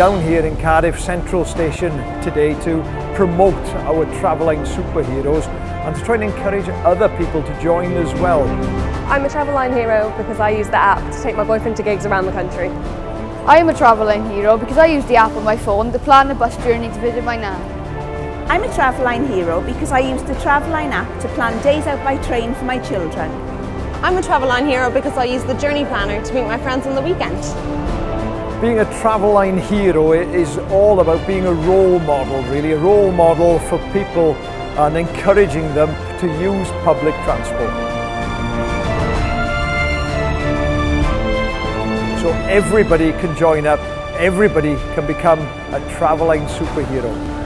down here in Cardiff Central Station today to promote our travelling superheroes and to try and encourage other people to join as well. I'm a Traveline hero because I use the app to take my boyfriend to gigs around the country. I am a Traveline hero because I use the app on my phone to plan a bus journey to visit my nan. I'm a Traveline hero because I use the Traveline app to plan days out by train for my children. I'm a Traveline hero because I use the journey planner to meet my friends on the weekend. Being a Traveline hero is all about being a role model, really, a role model for people and encouraging them to use public transport. So everybody can join up, everybody can become a travelling superhero.